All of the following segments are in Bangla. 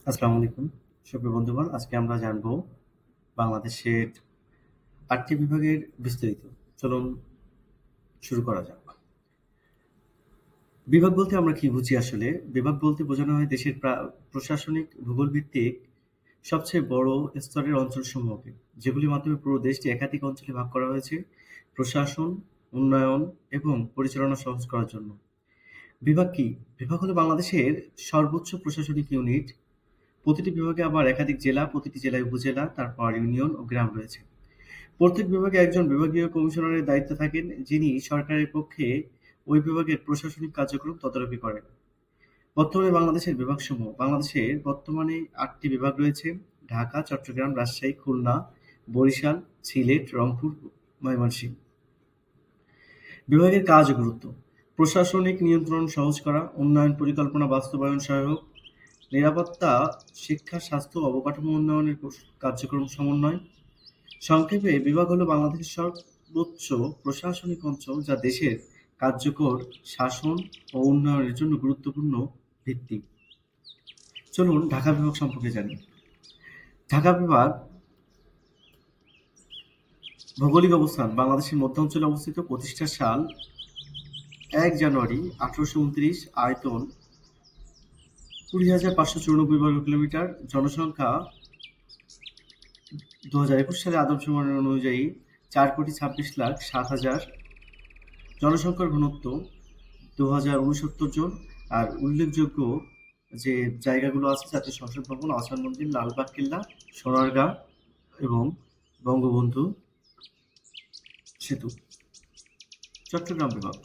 আসসালামু আলাইকুম সুপ্রিয় বন্ধুগণ, আজকে আমরা জানবো বাংলাদেশের ৮টি বিভাগের বিস্তারিত। চলুন শুরু করা যাক। বিভাগ বলতে আমরা কি বুঝি আসলে? বিভাগ বলতে বোঝানো হয় দেশের প্রশাসনিক ভূগোল ভিত্তিক সবচেয়ে বড় স্তরের অঞ্চলসমূহকে, যেগুলির মাধ্যমে পুরো দেশটি একাধিক অঞ্চলে ভাগ করা হয়েছে প্রশাসন, উন্নয়ন এবং পরিচালনা সহজ করার জন্য। বিভাগ কি? বিভাগ হলো বাংলাদেশের সর্বোচ্চ প্রশাসনিক ইউনিট। প্রতিটি বিভাগে আবার একাধিক জেলা, প্রতিটি জেলায় উপজেলা, তারপর ইউনিয়ন ও গ্রাম রয়েছে। প্রত্যেক বিভাগে একজন বিভাগীয় কমিশনারের দায়িত্বে থাকেন, যিনি সরকারের পক্ষে ওই বিভাগের প্রশাসনিক কার্যক্রম তদারকি করেন। বর্তমানে বাংলাদেশের বিভাগসমূহ: বাংলাদেশের বর্তমানে ৮টি বিভাগ রয়েছে: ঢাকা, চট্টগ্রাম, রাজশাহী, খুলনা, বরিশাল, সিলেট, রংপুর, ময়মনসিংহ। বিভাগের কাজ ও গুরুত্ব: প্রশাসনিক নিয়ন্ত্রণ সহজ করা, উন্নয়ন পরিকল্পনা বাস্তবায়ন সহায়ক, নিরাপত্তা, শিক্ষা, স্বাস্থ্য ও অবকাঠামো উন্নয়নের কার্যক্রম সমন্বয়। সংক্ষেপে, বিভাগ হলো বাংলাদেশের সর্বোচ্চ প্রশাসনিক অঞ্চল, যা দেশের কার্যকর শাসন ও উন্নয়নের জন্য গুরুত্বপূর্ণ ভিত্তি। চলুন ঢাকা বিভাগ সম্পর্কে জানি। ঢাকা বিভাগ ভৌগোলিক অবস্থান: বাংলাদেশের মধ্যাঞ্চলে অবস্থিত। প্রতিষ্ঠার সাল ১ জানুয়ারি ১৮২৯। আয়তন ২০,৫৯৪ বর্গ কিলোমিটার। জনসংখ্যা ২০২১ সালে আদমশুমারি অনুযায়ী ৪,২৬,০৭,০০০। জনসংখ্যার ঘনত্ব ২,০৬৯ জন। আর উল্লেখযোগ্য যে জায়গাগুলো আছে: জাতীয় সংসদ ভবন, আহসান মন্দির, লালবাগ কেল্লা, সোনারগাঁ এবং বঙ্গবন্ধু সেতু। চট্টগ্রাম বিভাগ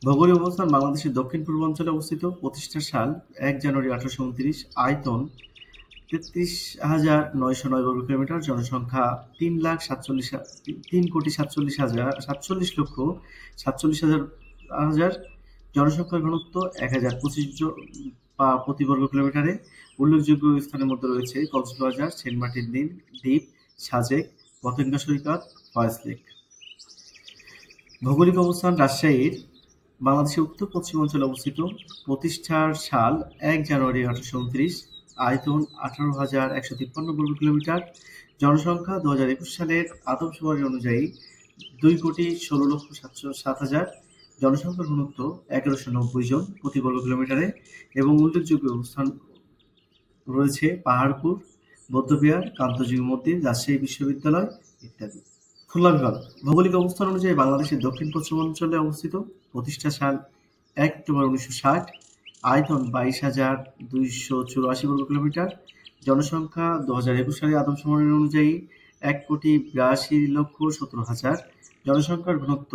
ভৌগোলিক অবস্থান: বাংলাদেশের দক্ষিণ-পূর্বাঞ্চলে অবস্থিত। প্রতিষ্ঠার সাল ১ জানুয়ারি ১৮২৯। আয়তন ৩৩,৯০৯ বর্গ কিলোমিটার। জনসংখ্যা ৩,৪৭,৪৭,০০০। জনসংখ্যার ঘনত্ব ১,০২৫ জন প্রতি বর্গ কিলোমিটারে। উল্লেখযোগ্য স্থানের মধ্যে রয়েছে কক্সবাজার, সেন্ট মার্টিন দ্বীপ, সাজেক, পতেঙ্গা সৈকত, ফয়েজ লেক। ভৌগোলিক অবস্থান: রাজশাহীর বাংলাদেশের উত্তর-পশ্চিমাঞ্চলে অবস্থিত। প্রতিষ্ঠার সাল ১ জানুয়ারি ১৮২৯। আয়তন ১৮,১৫৩ বর্গ কিলোমিটার। জনসংখ্যা ২০২১ সালের আদমশুমারি অনুযায়ী ২,১৬,৭০,০০০। জনসংখ্যার ঘনত্ব ১,১৯০ জন প্রতি বর্গ কিলোমিটারে। এবং উল্লেখযোগ্য স্থান রয়েছে পাহাড়পুর বৌদ্ধবিহার, কান্তজিউ মন্দির, রাজশাহী বিশ্ববিদ্যালয় ইত্যাদি। খুলনা বিভাগ ভৌগোলিক অবস্থান অনুযায়ী বাংলাদেশের দক্ষিণ-পশ্চিমাঞ্চলে অবস্থিত। প্রতিষ্ঠা সাল ১ অক্টোবর ১৯৬০। আয়তন ২২,২৮৪ বর্গ কিলোমিটার। জনসংখ্যা ২০২১ সালে আদমশুমারি অনুযায়ী ১,৮২,১৭,০০০। জনসংখ্যার ঘনত্ব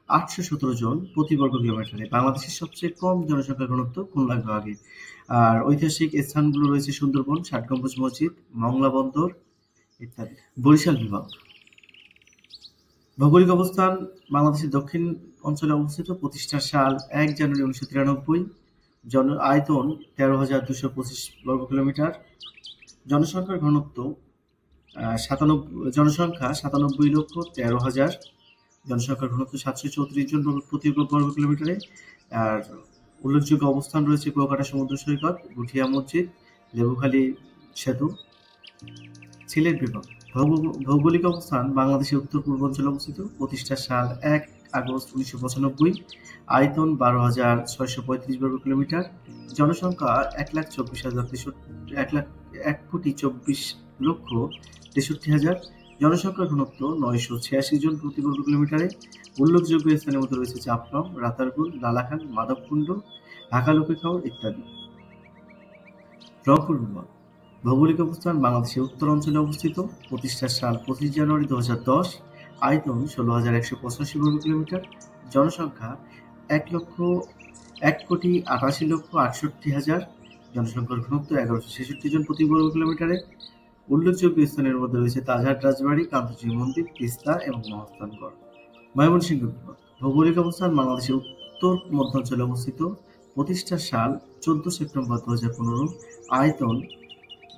৮১৭ জন প্রতি বর্গ কিলোমিটারে। বাংলাদেশের সবচেয়ে কম জনসংখ্যার ঘনত্ব খুলনা বিভাগে। আর ঐতিহাসিক স্থানগুলো রয়েছে সুন্দরবন, ষাট গম্বুজ মসজিদ, মংলা বন্দর ইত্যাদি। বরিশাল বিভাগ ভৌগোলিক অবস্থান: বাংলাদেশের দক্ষিণ অঞ্চলে অবস্থিত। প্রতিষ্ঠার সাল ১ জানুয়ারি ১৯৯৩। আয়তন ১৩,২২৫ বর্গ কিলোমিটার। জনসংখ্যার ঘনত্ব জনসংখ্যা ৯৭,১৩,০০০। জনসংখ্যার ঘনত্ব ৭৩৪ জন প্রতি বর্গ কিলোমিটারে। আর উল্লেখযোগ্য অবস্থান রয়েছে কুয়াকাটা সমুদ্র সৈকত, গুঠিয়া মসজিদ, লেবুখালী সেতু। সিলেট বিভাগ ভৌগোলিক অবস্থান: বাংলাদেশের উত্তর-পূর্বাঞ্চলে অবস্থিত। প্রতিষ্ঠার সাল ১ আগস্ট ১৯৯৫। আয়তন ১২,৬৩৫ বর্গ কিলোমিটার। জনসংখ্যা ১,২৪,৬৩,০০০। জনসংখ্যার ঘনত্ব ৯৮৬ জন প্রতি বর্গ কিলোমিটারে। উল্লেখযোগ্য স্থানের মধ্যে রয়েছে চাপলং, রাতারগুল, লালাখান, মাধবকুণ্ড, ঢাকা লোকে খাওয়ার ইত্যাদি। রংপুর বিভাগ ভৌগোলিক অবস্থান: বাংলাদেশের উত্তরাঞ্চলে অবস্থিত। প্রতিষ্ঠার সাল ২৫ জানুয়ারি ২০১০। আয়তন ১৬,১৮৫ বর্গ কিলোমিটার। জনসংখ্যা ১,৮৮,৬৮,০০০। জনসংখ্যার ঘনত্ব ১,১৬৬ জন প্রতি বর্গ কিলোমিটারে। উল্লেখযোগ্য স্থানের মধ্যে রয়েছে তাজহাট রাজবাড়ী, কান্তজিউ মন্দির, তিস্তা এবং মহাস্থানগড়। ময়মনসিংহ বিভাগ ভৌগোলিক অবস্থান: বাংলাদেশের উত্তর মধ্যাঞ্চলে অবস্থিত। প্রতিষ্ঠার সাল ১৪ সেপ্টেম্বর ২০১৫। আয়তন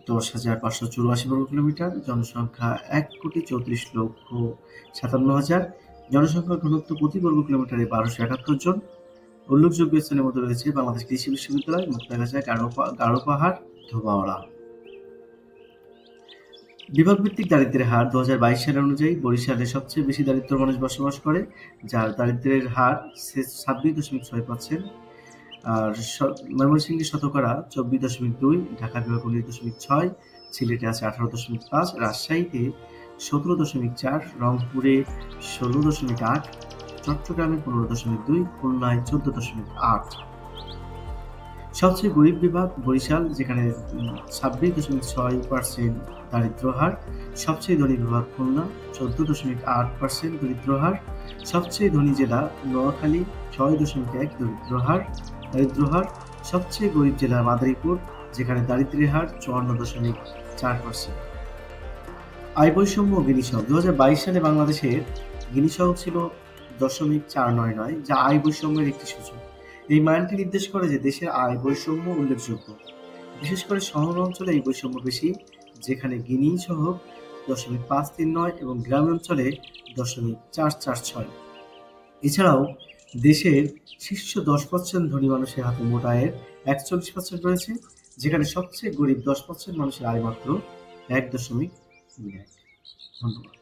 ১০,৫৮৪ বর্গ কিলোমিটার। জনসংখ্যা ১,৩৪,৫৭,০০০। জনসংখ্যার ঘনত্ব প্রতি বর্গ কিলোমিটারে ১,২৭১ জন। উল্লেখযোগ্য স্থানের মধ্যে রয়েছে বাংলাদেশ কৃষি বিশ্ববিদ্যালয়, মুক্তাগাছা, গারো পাহাড়, ধোবাউড়া। বিভাগভিত্তিক দারিদ্র্যের হার ২০২২ সাল অনুযায়ী বরিশালে সবচেয়ে বেশি দরিদ্র মানুষ বসবাস করে, যার দারিদ্র্যের হার ২৬.৬%। আর ময়মনসিংহে শতকরা ২৪.২, ঢাকা বিভাগ ১৯.৬, সিলেটে আছে ১৮.৫, রাজশাহীতে ১৭.৪, রংপুরে ১৬.৮, চট্টগ্রামে ১৫.২, খুলনায় ১৪.৮। সবচেয়ে গরিব বিভাগ বরিশাল, যেখানে ২৬.৬% দারিদ্র্য হার। সবচেয়ে ধনী বিভাগ খুলনা, ১৪.৮% দরিদ্র হার। সবচেয়ে ধনী জেলা নোয়াখালী, ৬.১ দারিদ্র হার। সবচেয়ে গরিব জেলা মাদারীপুর, যেখানে দারিদ্র্যের হার ৫৪.৪%। আয় বৈষম্য ও গিনি সহগ ২০২২ সালে বাংলাদেশের গিনি সহগ ছিল ০.৪৯৯, যা আয় বৈষম্যের একটি সূচক। এই মানটি নির্দেশ করে যে দেশের আয় বৈষম্য উল্লেখযোগ্য। বিশেষ করে শহর অঞ্চলে এই বৈষম্য বেশি, যেখানে গিনি সহগ ০.৫৩৯ এবং গ্রাম অঞ্চলে ০.৪৪৬। এছাড়াও দেশের শীর্ষ ১০% ধনী মানুষের হাতে মোট আয়ের ৪১% রয়েছে, যেখানে সবচেয়ে গরিব ১০% মানুষের আয় মাত্র ১.২১। ধন্যবাদ।